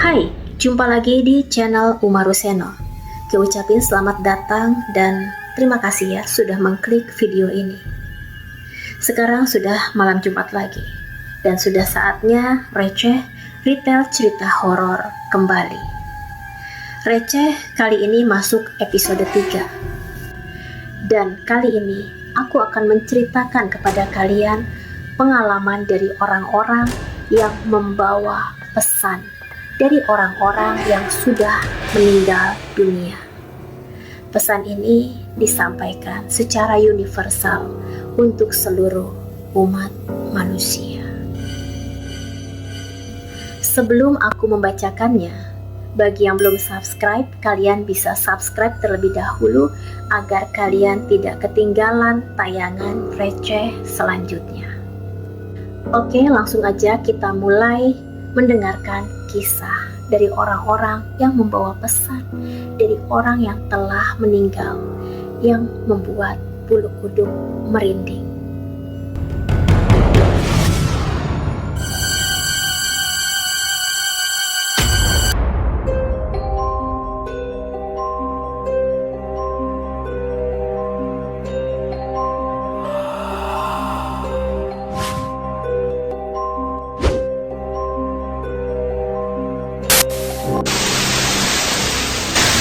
Hai, jumpa lagi di channel Umaruseno. Ucapin selamat datang dan terima kasih ya sudah mengklik video ini. Sekarang sudah malam Jumat lagi dan sudah saatnya Receh Retail Cerita Horor kembali. Receh kali ini masuk episode 3. Dan kali ini aku akan menceritakan kepada kalian pengalaman dari orang-orang yang membawa pesan dari orang-orang yang sudah meninggal dunia. Pesan ini disampaikan secara universal untuk seluruh umat manusia. Sebelum aku membacakannya, bagi yang belum subscribe, kalian bisa subscribe terlebih dahulu agar kalian tidak ketinggalan tayangan receh selanjutnya. Oke, langsung aja kita mulai mendengarkan kisah dari orang-orang yang membawa pesan dari orang yang telah meninggal yang membuat bulu kuduk merinding.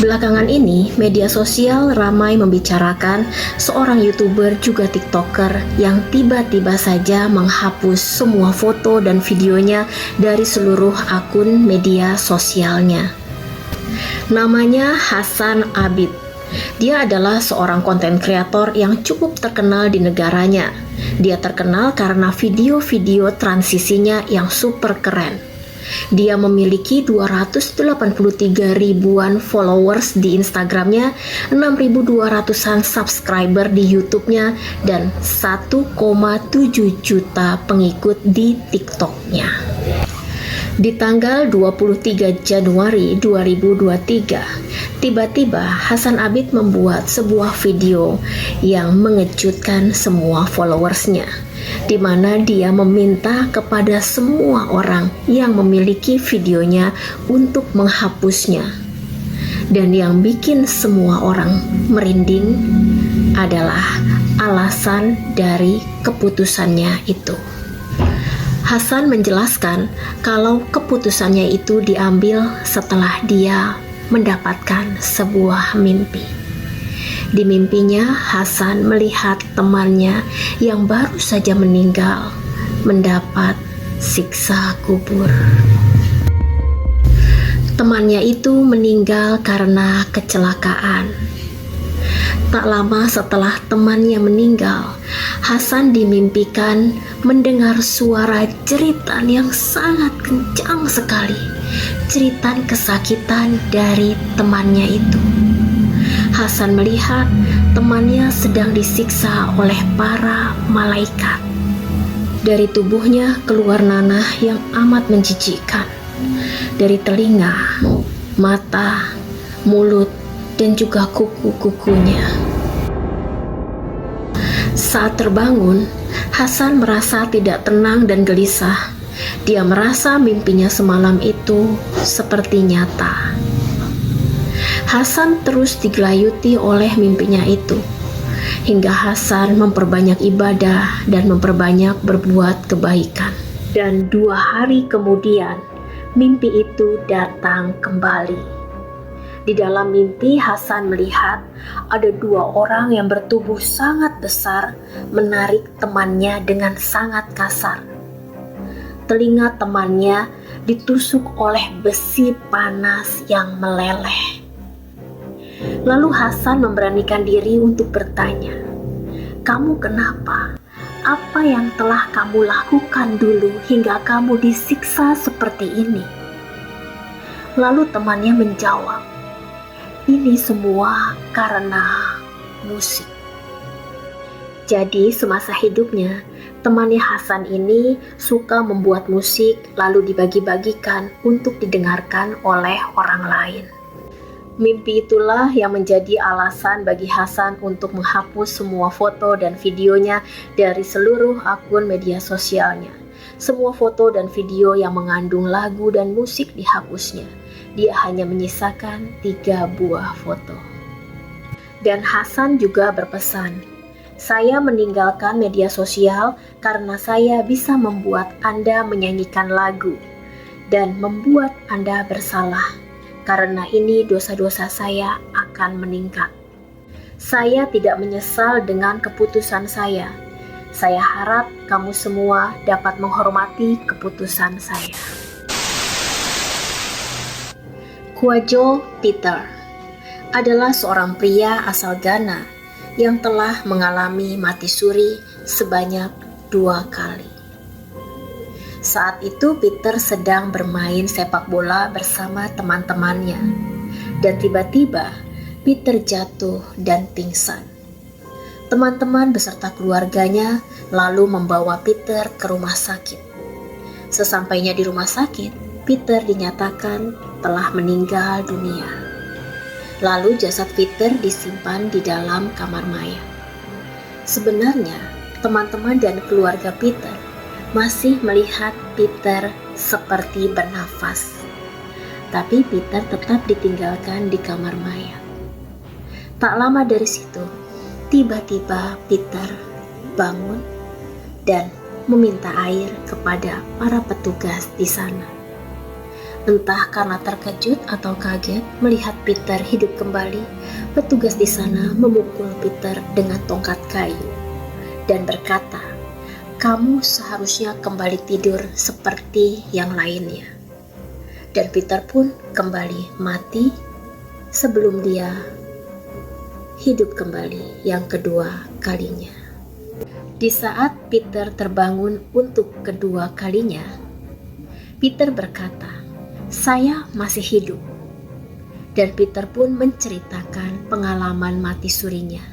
Belakangan ini, media sosial ramai membicarakan seorang YouTuber juga TikToker yang tiba-tiba saja menghapus semua foto dan videonya dari seluruh akun media sosialnya. Namanya Hasan Abid. Dia adalah seorang konten kreator yang cukup terkenal di negaranya. Dia terkenal karena video-video transisinya yang super keren. Dia memiliki 283 ribuan followers di Instagramnya, 6.200-an subscriber di YouTube-nya, dan 1,7 juta pengikut di TikTok-nya. Di tanggal 23 Januari 2023, tiba-tiba Hasan Abid membuat sebuah video yang mengejutkan semua followersnya, di mana dia meminta kepada semua orang yang memiliki videonya untuk menghapusnya. Dan yang bikin semua orang merinding adalah alasan dari keputusannya itu. Hasan menjelaskan kalau keputusannya itu diambil setelah dia mendapatkan sebuah mimpi. Di mimpinya, Hasan melihat temannya yang baru saja meninggal mendapat siksa kubur. Temannya itu meninggal karena kecelakaan. Tak lama setelah temannya meninggal, Hasan dimimpikan mendengar suara jeritan yang sangat kencang sekali. Jeritan kesakitan dari temannya itu. Hasan melihat temannya sedang disiksa oleh para malaikat. Dari tubuhnya keluar nanah yang amat menjijikkan. Dari telinga, mata, mulut, dan juga kuku-kukunya. Saat terbangun, Hasan merasa tidak tenang dan gelisah. Dia merasa mimpinya semalam itu seperti nyata. Hasan terus digelayuti oleh mimpinya itu, hingga Hasan memperbanyak ibadah dan memperbanyak berbuat kebaikan. Dan 2 hari kemudian, mimpi itu datang kembali. Di dalam mimpi, Hasan melihat ada 2 orang yang bertubuh sangat besar menarik temannya dengan sangat kasar. Telinga temannya ditusuk oleh besi panas yang meleleh. Lalu Hasan memberanikan diri untuk bertanya, "Kamu kenapa? Apa yang telah kamu lakukan dulu hingga kamu disiksa seperti ini?" Lalu temannya menjawab, "Ini semua karena musik." Jadi semasa hidupnya, temannya Hasan ini suka membuat musik lalu dibagi-bagikan untuk didengarkan oleh orang lain. Mimpi itulah yang menjadi alasan bagi Hasan untuk menghapus semua foto dan videonya dari seluruh akun media sosialnya. Semua foto dan video yang mengandung lagu dan musik dihapusnya. Dia hanya menyisakan 3 buah foto. Dan Hasan juga berpesan, "Saya meninggalkan media sosial karena saya bisa membuat Anda menyanyikan lagu dan membuat Anda bersalah. Karena ini dosa-dosa saya akan meningkat. Saya tidak menyesal dengan keputusan saya. Saya harap kamu semua dapat menghormati keputusan saya." Kwadwo Peter adalah seorang pria asal Ghana yang telah mengalami mati suri sebanyak 2 kali. Saat itu Peter sedang bermain sepak bola bersama teman-temannya, dan tiba-tiba Peter jatuh dan pingsan. Teman-teman beserta keluarganya lalu membawa Peter ke rumah sakit. Sesampainya di rumah sakit, Peter dinyatakan telah meninggal dunia. Lalu jasad Peter disimpan di dalam kamar mayat. Sebenarnya, teman-teman dan keluarga Peter masih melihat Peter seperti bernafas. Tapi Peter tetap ditinggalkan di kamar mayat. Tak lama dari situ, tiba-tiba Peter bangun dan meminta air kepada para petugas di sana. Entah karena terkejut atau kaget melihat Peter hidup kembali, petugas di sana memukul Peter dengan tongkat kayu dan berkata, "Kamu seharusnya kembali tidur seperti yang lainnya." Dan Peter pun kembali mati sebelum dia hidup kembali yang kedua kalinya. Di saat Peter terbangun untuk kedua kalinya, Peter berkata, "Saya masih hidup." Dan Peter pun menceritakan pengalaman mati surinya.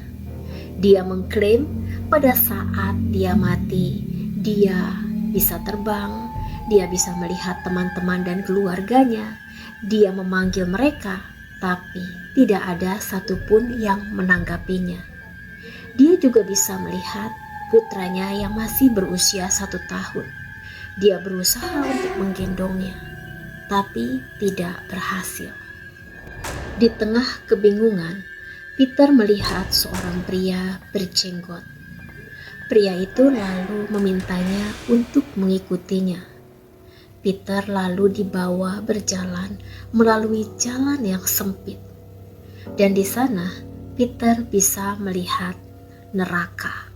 Dia mengklaim pada saat dia mati, dia bisa terbang, dia bisa melihat teman-teman dan keluarganya, dia memanggil mereka, tapi tidak ada satupun yang menanggapinya. Dia juga bisa melihat putranya yang masih berusia 1 tahun. Dia berusaha untuk menggendongnya, tapi tidak berhasil. Di tengah kebingungan, Peter melihat seorang pria berjenggot. Pria itu lalu memintanya untuk mengikutinya. Peter lalu dibawa berjalan melalui jalan yang sempit. Dan di sana Peter bisa melihat neraka.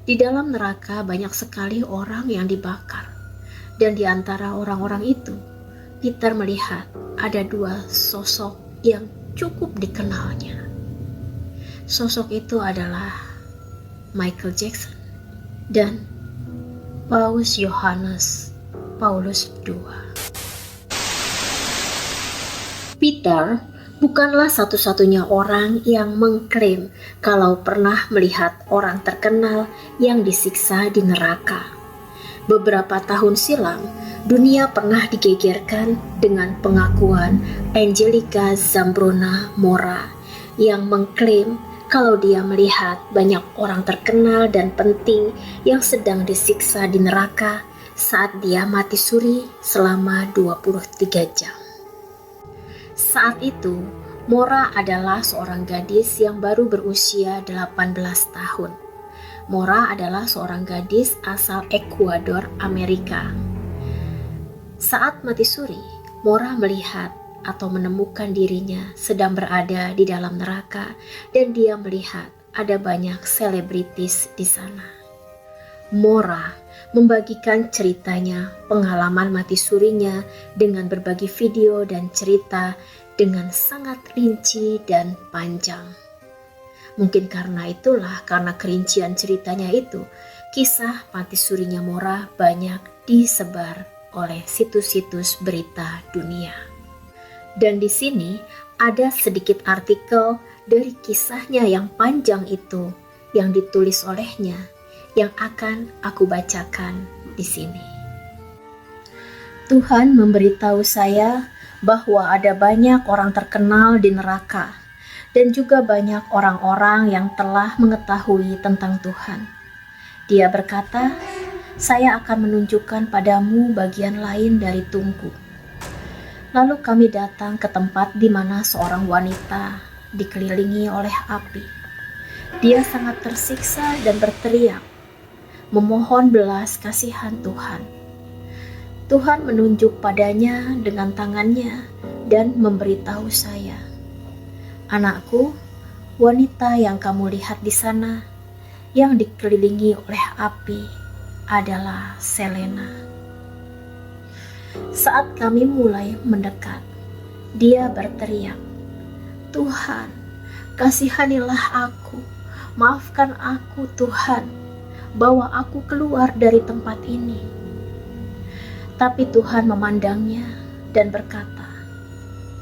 Di dalam neraka banyak sekali orang yang dibakar. Dan di antara orang-orang itu, Peter melihat ada 2 sosok yang cukup dikenalnya. Sosok itu adalah Michael Jackson dan Paus Yohanes Paulus II. Peter bukanlah satu-satunya orang yang mengklaim kalau pernah melihat orang terkenal yang disiksa di neraka. Beberapa tahun silam, dunia pernah digegerkan dengan pengakuan Angelica Zambrona Mora yang mengklaim kalau dia melihat banyak orang terkenal dan penting yang sedang disiksa di neraka saat dia mati suri selama 23 jam. Saat itu, Mora adalah seorang gadis yang baru berusia 18 tahun. Mora adalah seorang gadis asal Ekuador, Amerika. Saat mati suri, Mora melihat atau menemukan dirinya sedang berada di dalam neraka dan dia melihat ada banyak selebritis di sana. Mora membagikan ceritanya, pengalaman mati surinya dengan berbagi video dan cerita dengan sangat rinci dan panjang. Mungkin karena kerincian ceritanya itu, kisah mati surinya Mora banyak disebar oleh situs-situs berita dunia. Dan di sini ada sedikit artikel dari kisahnya yang panjang itu yang ditulis olehnya yang akan aku bacakan di sini. Tuhan memberitahu saya bahwa ada banyak orang terkenal di neraka dan juga banyak orang-orang yang telah mengetahui tentang Tuhan. Dia berkata, saya akan menunjukkan padamu bagian lain dari tungku. Lalu kami datang ke tempat di mana seorang wanita dikelilingi oleh api. Dia sangat tersiksa dan berteriak, memohon belas kasihan Tuhan. Tuhan menunjuk padanya dengan tangannya dan memberitahu saya, "Anakku, wanita yang kamu lihat di sana, yang dikelilingi oleh api, adalah Selena." Saat kami mulai mendekat, dia berteriak, "Tuhan, kasihanilah aku, maafkan aku Tuhan, bawa aku keluar dari tempat ini." Tapi Tuhan memandangnya dan berkata,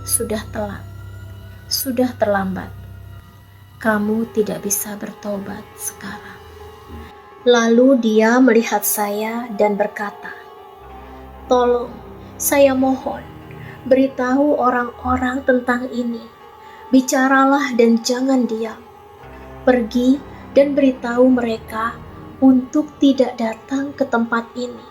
"Sudah telat, sudah terlambat. Kamu tidak bisa bertobat sekarang." Lalu dia melihat saya dan berkata, "Tolong, saya mohon, beritahu orang-orang tentang ini. Bicaralah dan jangan diam. Pergi dan beritahu mereka untuk tidak datang ke tempat ini.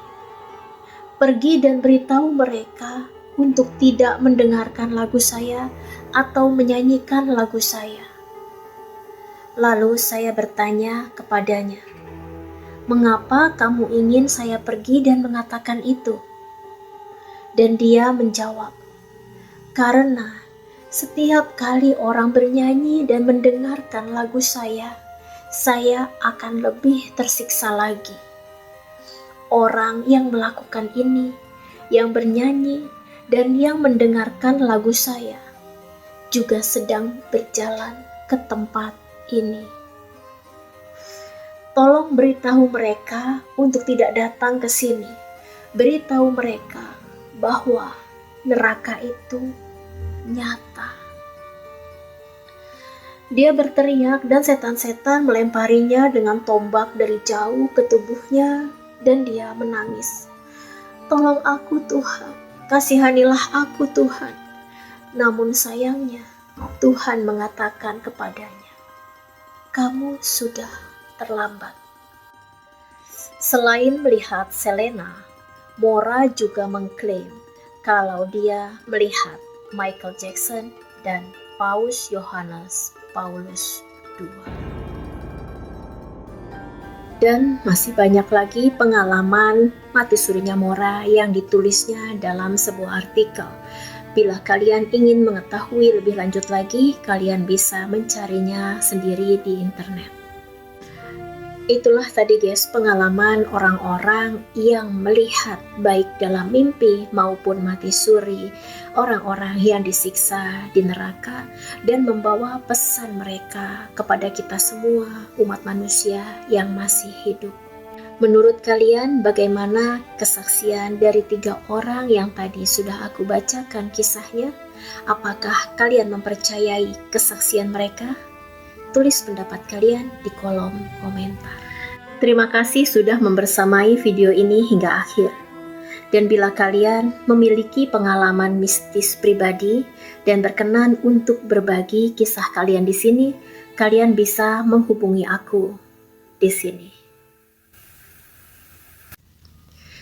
Pergi dan beritahu mereka untuk tidak mendengarkan lagu saya atau menyanyikan lagu saya." Lalu saya bertanya kepadanya, "Mengapa kamu ingin saya pergi dan mengatakan itu?" Dan dia menjawab, "Karena setiap kali orang bernyanyi dan mendengarkan lagu saya akan lebih tersiksa lagi. Orang yang melakukan ini, yang bernyanyi dan yang mendengarkan lagu saya, juga sedang berjalan ke tempat ini. Tolong beritahu mereka untuk tidak datang ke sini. Beritahu mereka bahwa neraka itu nyata." Dia berteriak dan setan-setan melemparinya dengan tombak dari jauh ke tubuhnya dan dia menangis, "Tolong aku Tuhan, kasihanilah aku Tuhan." Namun sayangnya Tuhan mengatakan kepadanya, "Kamu sudah terlambat." Selain melihat Selena, Mora juga mengklaim kalau dia melihat Michael Jackson dan Paus Yohanes Paulus II. Dan masih banyak lagi pengalaman mati surinya Mora yang ditulisnya dalam sebuah artikel. Bila kalian ingin mengetahui lebih lanjut lagi, kalian bisa mencarinya sendiri di internet. Itulah tadi guys pengalaman orang-orang yang melihat baik dalam mimpi maupun mati suri, orang-orang yang disiksa di neraka dan membawa pesan mereka kepada kita semua umat manusia yang masih hidup. Menurut kalian bagaimana kesaksian dari 3 orang yang tadi sudah aku bacakan kisahnya? Apakah kalian mempercayai kesaksian mereka? Tulis pendapat kalian di kolom komentar. Terima kasih sudah membersamai video ini hingga akhir. Dan bila kalian memiliki pengalaman mistis pribadi dan berkenan untuk berbagi kisah kalian di sini, kalian bisa menghubungi aku di sini.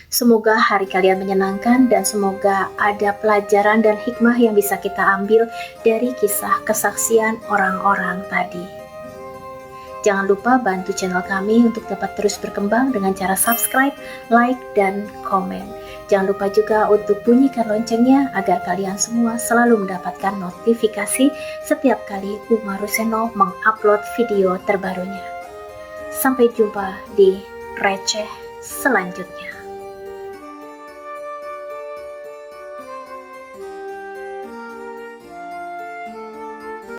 Semoga hari kalian menyenangkan dan semoga ada pelajaran dan hikmah yang bisa kita ambil dari kisah kesaksian orang-orang tadi. Jangan lupa bantu channel kami untuk dapat terus berkembang dengan cara subscribe, like, dan komen. Jangan lupa juga untuk bunyikan loncengnya agar kalian semua selalu mendapatkan notifikasi setiap kali Uma Ruseno mengupload video terbarunya. Sampai jumpa di receh selanjutnya.